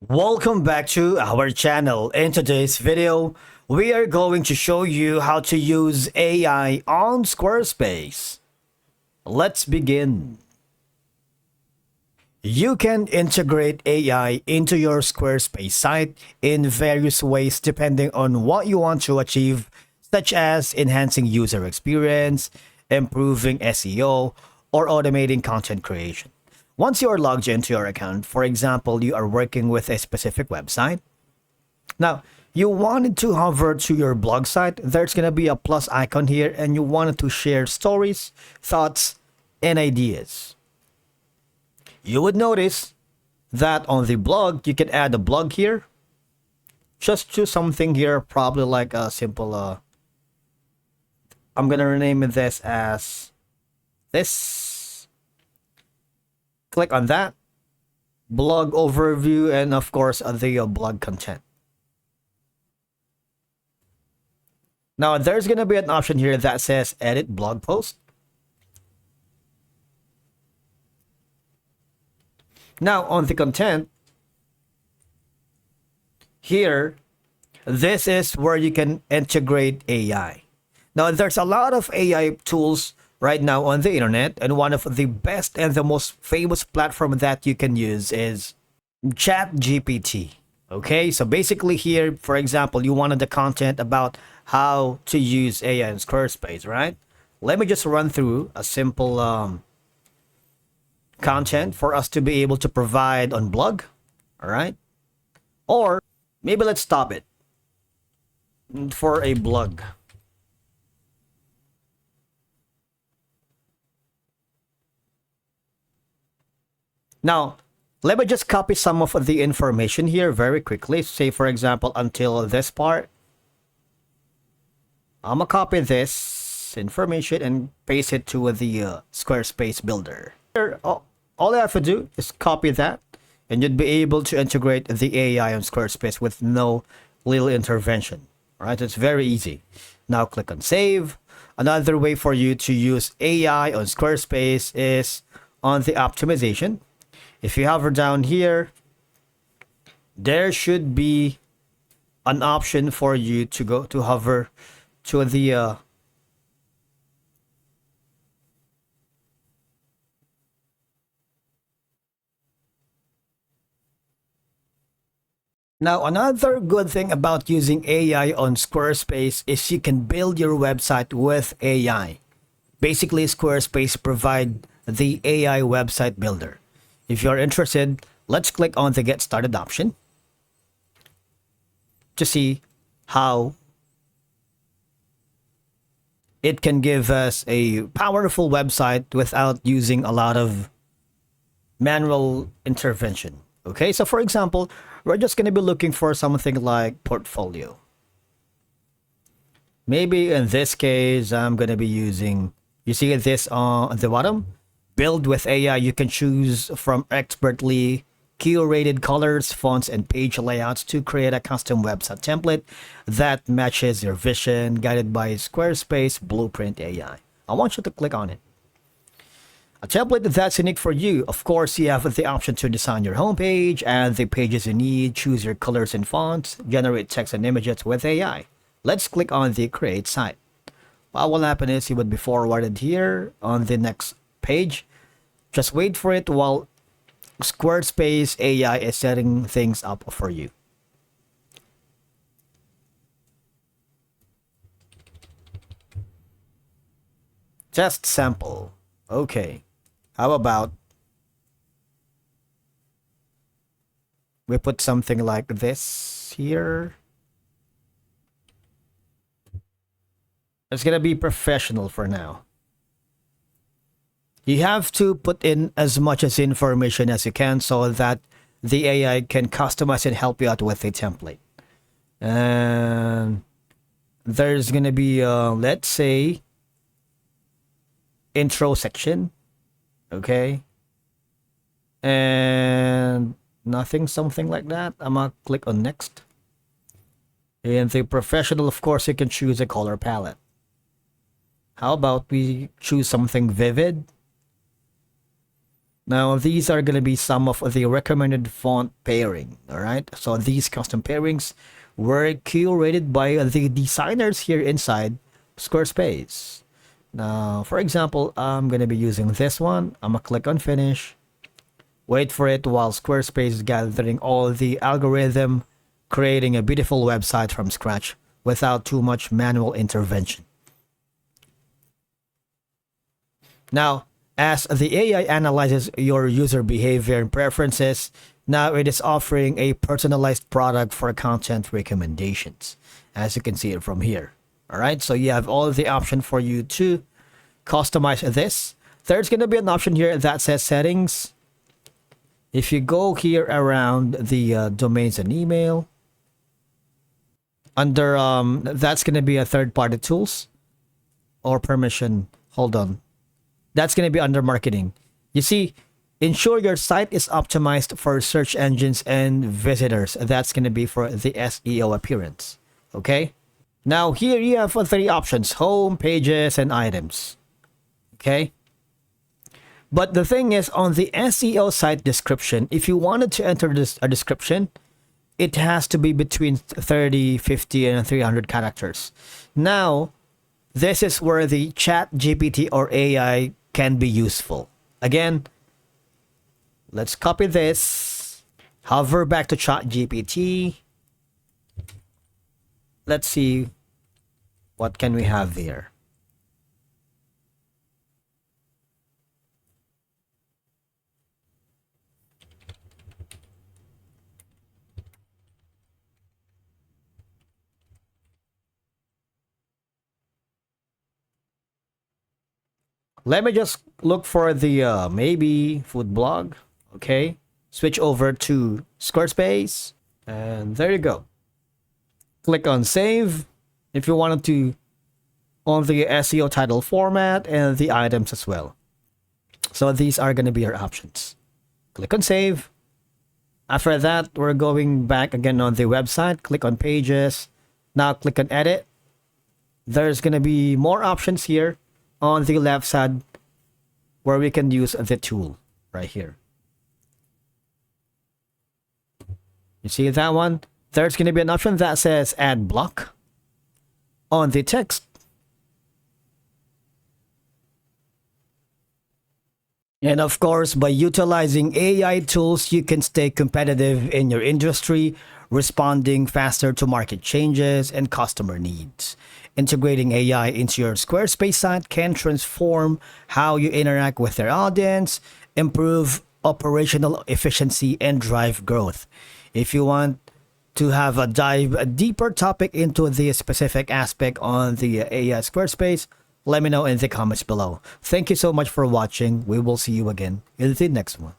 Welcome back to our channel. In today's video, we are going to show you how to use AI on Squarespace. Let's begin. You can integrate AI into your Squarespace site in various ways depending on what you want to achieve, such as enhancing user experience, improving SEO, or automating content creation. Once you are logged into your account, for example, you are working with a specific website. Now, you wanted to hover to your blog site, there's going to be a plus icon here, and you wanted to share stories, thoughts, and ideas. You would notice that on the blog, you can add a blog here. Just choose something here, probably like a simple, I'm going to rename this as this. Click on that. Blog overview, and of course, the blog content. Now, there's going to be an option here that says edit blog post. Now, on the content, here, this is where you can integrate AI. Now, there's a lot of AI tools right now on the internet, and one of the best and the most famous platform that you can use is ChatGPT. Okay, so basically here, for example, you wanted the content about how to use AI in Squarespace, right? Let me just run through a simple content for us to be able to provide on blog, all right? Or maybe let's stop it for a blog. Now, let me just copy some of the information here very quickly. Say, for example, until this part. I'm going to copy this information and paste it to the Squarespace builder. Here, all I have to do is copy that, and you'd be able to integrate the AI on Squarespace with no little intervention. All right, it's very easy. Now click on save. Another way for you to use AI on Squarespace is on the optimization. If you hover down here, there should be an option for you to go to hover to the Now, another good thing about using AI on Squarespace is you can build your website with AI. Basically, Squarespace provide the AI website builder. If you're interested, let's click on the Get Started option to see how it can give us a powerful website without using a lot of manual intervention. Okay, so for example, we're just going to be looking for something like portfolio. Maybe in this case, I'm going to be using, you see this on the bottom? Build with AI. You can choose from expertly curated colors, fonts, and page layouts to create a custom website template that matches your vision, guided by Squarespace Blueprint AI. I want you to click on it. A template that's unique for you. Of course, you have the option to design your homepage, add the pages you need, choose your colors and fonts, generate text and images with AI. Let's click on the Create Site. What will happen is you would be forwarded here on the next page. Just wait for it while Squarespace AI is setting things up for you. Test sample. Okay. How about we put something like this here? It's gonna be professional for now. You have to put in as much as information as you can so that the AI can customize and help you out with a template. And there's gonna be let's say intro section. Okay, and nothing, something like that. I'm gonna click on next. And the professional, of course, you can choose a color palette. How about we choose something vivid? Now, these are going to be some of the recommended font pairing. All right. So these custom pairings were curated by the designers here inside Squarespace. Now, for example, I'm going to be using this one. I'm going to click on finish. Wait for it while Squarespace is gathering all the algorithm, creating a beautiful website from scratch without too much manual intervention. Now, as the AI analyzes your user behavior and preferences, now it is offering a personalized product for content recommendations, as you can see it from here. All right, so you have all the option for you to customize this. There's going to be an option here that says settings. If you go here around the domains and email, under that's going to be a third-party tools or permission. Hold on. That's going to be under marketing. You see, ensure your site is optimized for search engines and visitors. That's going to be for the SEO appearance. Okay. Now here you have three options: home, pages, and items. Okay. But the thing is, on the SEO site description, if you wanted to enter a description, it has to be between 30, 50, and 300 characters. Now, this is where the chat GPT or AI can be useful. Again, let's copy this, hover back to chat GPT. Let's see what can we have there. Let me just look for the maybe food blog. Okay. Switch over to Squarespace. And there you go. Click on save if you wanted to on the SEO title format and the items as well. So these are going to be your options. Click on save. After that, we're going back again on the website. Click on pages. Now click on edit. There's going to be more options here on the left side where we can use the tool right here. You see that one? There's going to be an option that says add block on the text. And of course, by utilizing AI tools, you can stay competitive in your industry, responding faster to market changes and customer needs. Integrating AI into your Squarespace site can transform how you interact with your audience, improve operational efficiency, and drive growth. If you want to have a deeper topic into the specific aspect on the AI Squarespace, let me know in the comments below. Thank you so much for watching. We will see you again in the next one.